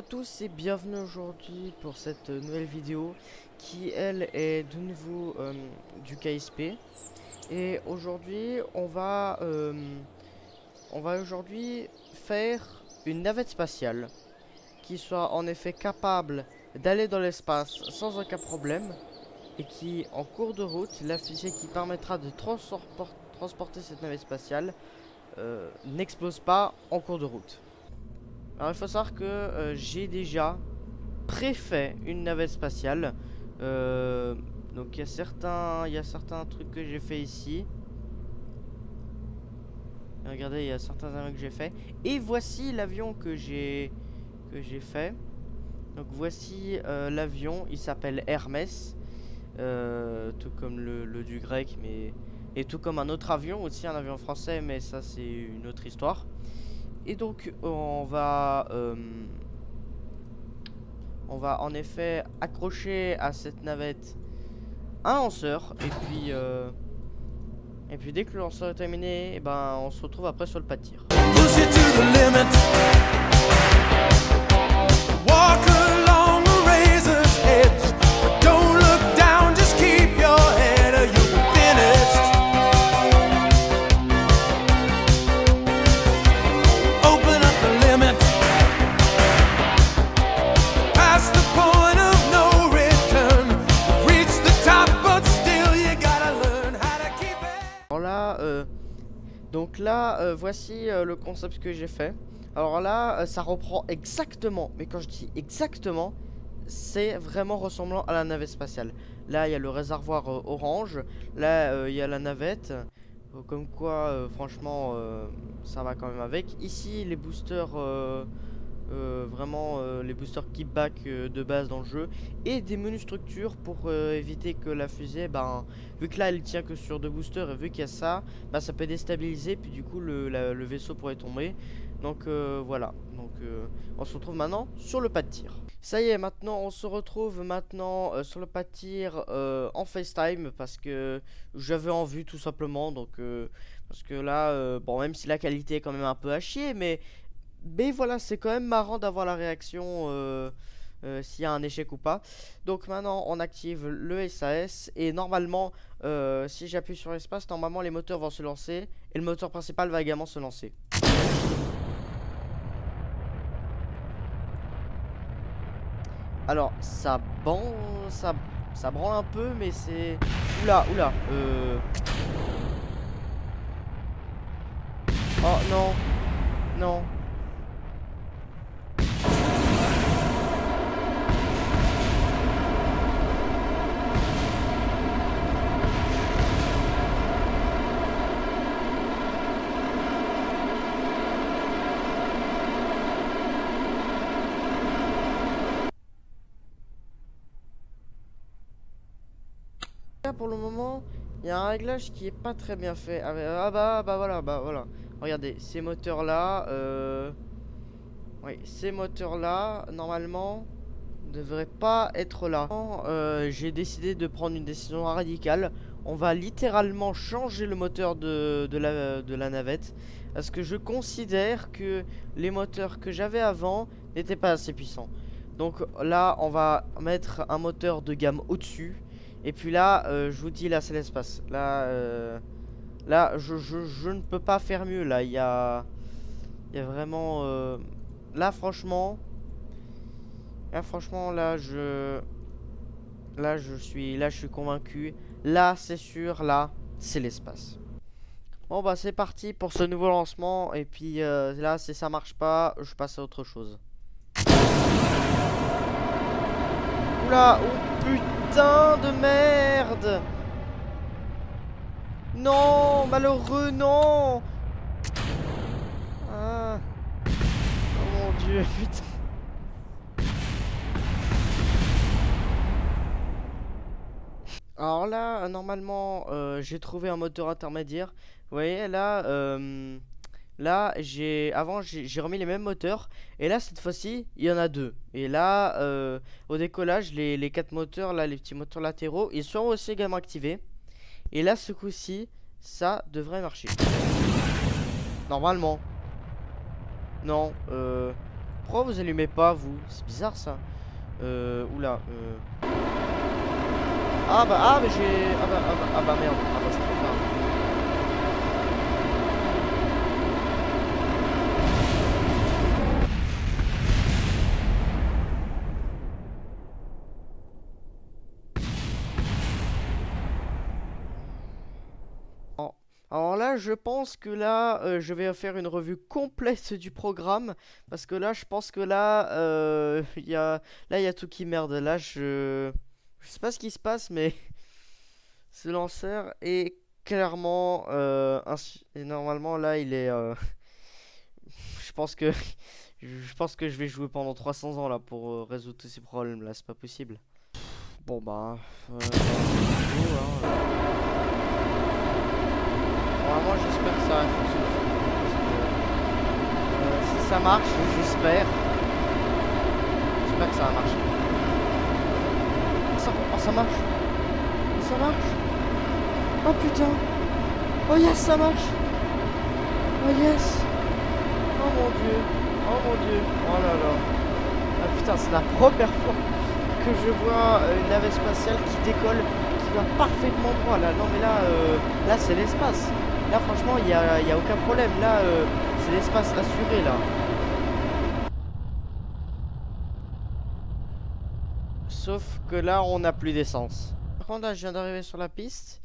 tous et bienvenue aujourd'hui pour cette nouvelle vidéo qui elle est de nouveau du KSP. Et aujourd'hui on va aujourd'hui faire une navette spatiale qui soit en effet capable d'aller dans l'espace sans aucun problème et qui en cours de route, la fusée qui permettra de transporter cette navette spatiale n'explose pas en cours de route. Alors il faut savoir que j'ai déjà préfait une navette spatiale. Donc il y a certains trucs que j'ai fait ici. Regardez, il y a certains avions que j'ai fait. Et voici l'avion que j'ai fait. Donc voici l'avion, il s'appelle Hermès. Tout comme le du grec, mais et tout comme un autre avion aussi, un avion français, mais ça c'est une autre histoire. Et donc on va en effet accrocher à cette navette un lanceur et puis dès que le lanceur est terminé, et ben on se retrouve après sur le pas de tir. Donc là, voici le concept que j'ai fait. Alors là, ça reprend exactement, mais quand je dis exactement, c'est vraiment ressemblant à la navette spatiale. Là, il y a le réservoir orange. Là, il y a la navette. Comme quoi, franchement, ça va quand même avec. Ici, les boosters, vraiment les boosters keepback de base dans le jeu. Et des menus structures pour éviter que la fusée, ben, vu que là, elle tient que sur 2 boosters et vu qu'il y a ça, ben, ça peut déstabiliser. Puis du coup, le vaisseau pourrait tomber. Donc voilà. Donc on se retrouve maintenant sur le pas de tir. Ça y est, maintenant on se retrouve maintenant sur le pas de tir en FaceTime parce que j'avais en vue tout simplement. Donc parce que là, bon, même si la qualité est quand même un peu à chier, mais voilà, c'est quand même marrant d'avoir la réaction s'il y a un échec ou pas. Donc maintenant on active le SAS et normalement si j'appuie sur espace, normalement les moteurs vont se lancer et le moteur principal va également se lancer. Alors ça branle un peu, mais c'est... Oula. Oh non. Pour le moment, il y a un réglage qui est pas très bien fait. Bah voilà. Regardez, ces moteurs là, oui, ces moteurs là, normalement, devraient pas être là. J'ai décidé de prendre une décision radicale. On va littéralement changer le moteur de la navette. Parce que je considère que les moteurs que j'avais avant n'étaient pas assez puissants. Donc là, on va mettre un moteur de gamme au-dessus. Et puis là, je vous dis, là c'est l'espace. Là, je ne peux pas faire mieux. Là, il y a vraiment... Là, franchement, là, je suis convaincu. Là, c'est sûr, là, c'est l'espace. Bon, bah, c'est parti pour ce nouveau lancement. Et puis là, si ça marche pas, je passe à autre chose. Oula, oh putain de merde! Non, malheureux, non! Ah. Oh mon dieu, putain. Alors là, normalement, j'ai trouvé un moteur intermédiaire. Vous voyez, là, là, j'ai remis les mêmes moteurs. Et là, cette fois-ci, il y en a 2. Et là, au décollage, les 4 moteurs, là, les petits moteurs latéraux, ils sont aussi également activés. Et là, ce coup-ci, ça devrait marcher. Normalement. Non, Pourquoi vous allumez pas, vous? C'est bizarre, ça. Oula. Ah bah j'ai... Ah bah merde. Ah bah c'est trop tard. Alors là, je pense que là, je vais faire une revue complète du programme. Parce que là, je pense que là, il y a tout qui merde. Là, je sais pas ce qui se passe, mais ce lanceur est clairement... et normalement, là, il est... je pense que... Je pense que je vais jouer pendant 300 ans là pour résoudre tous ces problèmes là, c'est pas possible. Bon bah... Vraiment, j'espère que ça va fonctionner. Si ça marche, j'espère. J'espère que ça va marcher. Ça marche. Ça marche. Oh putain. Oh yes, ça marche. Oh yes. Oh mon dieu. Oh mon dieu. Oh là là. Ah putain, c'est la première fois que je vois une navette spatiale qui décolle, qui va parfaitement droit là. Non mais là, là c'est l'espace. Là franchement il y a aucun problème. Là c'est l'espace assuré là. Sauf que là on n'a plus d'essence. Par contre là je viens d'arriver sur la piste.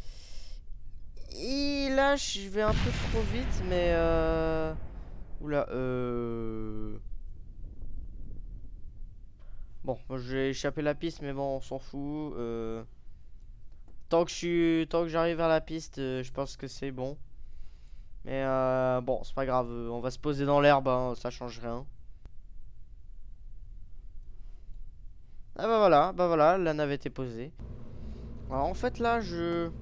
Et là je vais un peu trop vite mais oula bon j'ai échappé la piste mais bon on s'en fout. Tant que j'arrive vers la piste je pense que c'est bon. Mais bon, c'est pas grave, on va se poser dans l'herbe, hein, ça change rien. Ah bah voilà, la navette est posée. Alors en fait là, je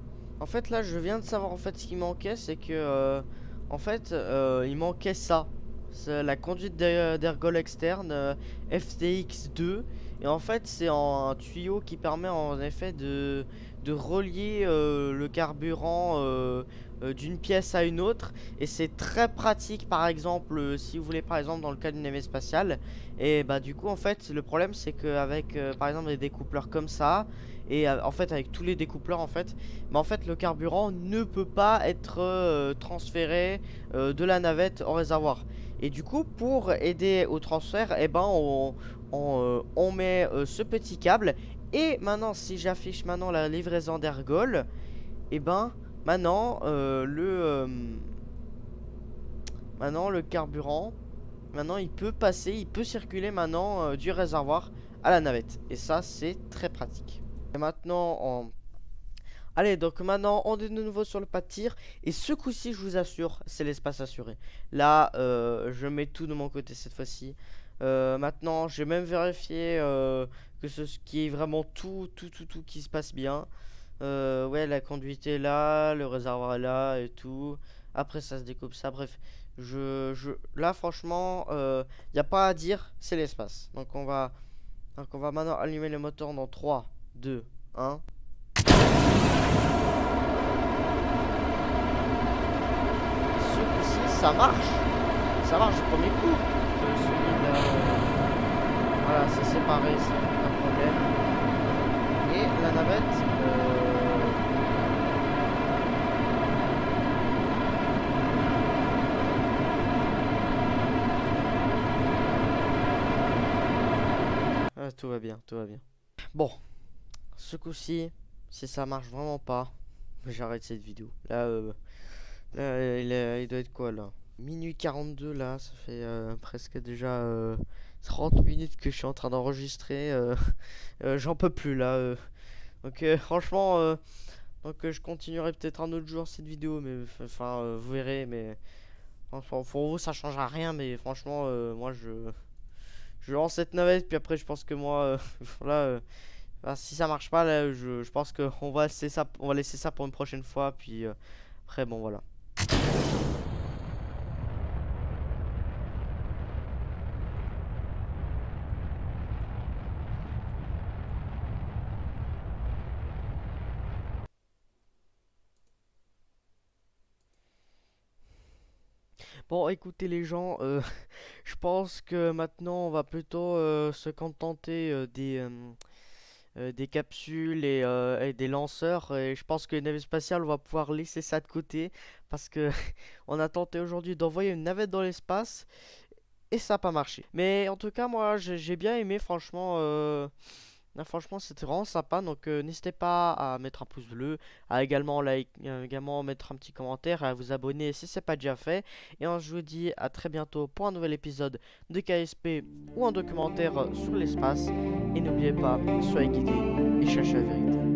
viens de savoir en fait ce qui manquait, c'est que en fait, il manquait ça. C'est la conduite d'ergol externe FTX2 et en fait, c'est un tuyau qui permet en effet de relier le carburant d'une pièce à une autre et c'est très pratique par exemple si vous voulez par exemple dans le cas d'une navette spatiale et bah du coup en fait le problème c'est qu'avec par exemple des découpleurs comme ça et en fait avec tous les découpleurs en fait mais en fait le carburant ne peut pas être transféré de la navette au réservoir et du coup pour aider au transfert et ben on met ce petit câble et maintenant si j'affiche maintenant la livraison d'ergol et ben maintenant maintenant le carburant maintenant il peut passer, il peut circuler maintenant du réservoir à la navette et ça c'est très pratique. Et maintenant allez, donc maintenant on est de nouveau sur le pas de tir et ce coup-ci je vous assure c'est l'espace assuré. Là je mets tout de mon côté cette fois-ci. Maintenant j'ai même vérifié que ce qui est vraiment tout qui se passe bien. Ouais, la conduite est là, le réservoir est là et tout. Après ça se découpe ça, bref. Là franchement y a pas à dire, c'est l'espace. Donc on va maintenant allumer le moteur dans 3 2 1. Ce coup-ci, ça marche. Ça marche du premier coup. Celui-là, voilà, c'est séparé, c'est pas de problème. Et la navette, tout va bien, tout va bien. Bon, ce coup-ci, si ça marche vraiment pas, j'arrête cette vidéo. Là, il doit être quoi là? Minuit 42 là, ça fait presque déjà 30 minutes que je suis en train d'enregistrer. J'en peux plus là. Donc franchement, je continuerai peut-être un autre jour cette vidéo, mais enfin vous verrez. Mais franchement, pour vous ça changera rien, mais franchement, moi je lance cette navette, puis après je pense que moi, là, bah, si ça marche pas, là, je pense qu'on va laisser ça pour une prochaine fois, puis après bon voilà. Bon, écoutez les gens, Je pense que maintenant on va plutôt se contenter des capsules et des lanceurs. Et je pense que les navettes spatiales, on va pouvoir laisser ça de côté parce que on a tenté aujourd'hui d'envoyer une navette dans l'espace et ça n'a pas marché. Mais en tout cas, moi j'ai bien aimé, franchement. Franchement, c'était vraiment sympa. Donc, n'hésitez pas à mettre un pouce bleu, à également mettre un petit commentaire, à vous abonner si c'est pas déjà fait. Et on se vous dis à très bientôt pour un nouvel épisode de KSP ou un documentaire sur l'espace. Et n'oubliez pas, soyez guidés et cherchez la vérité.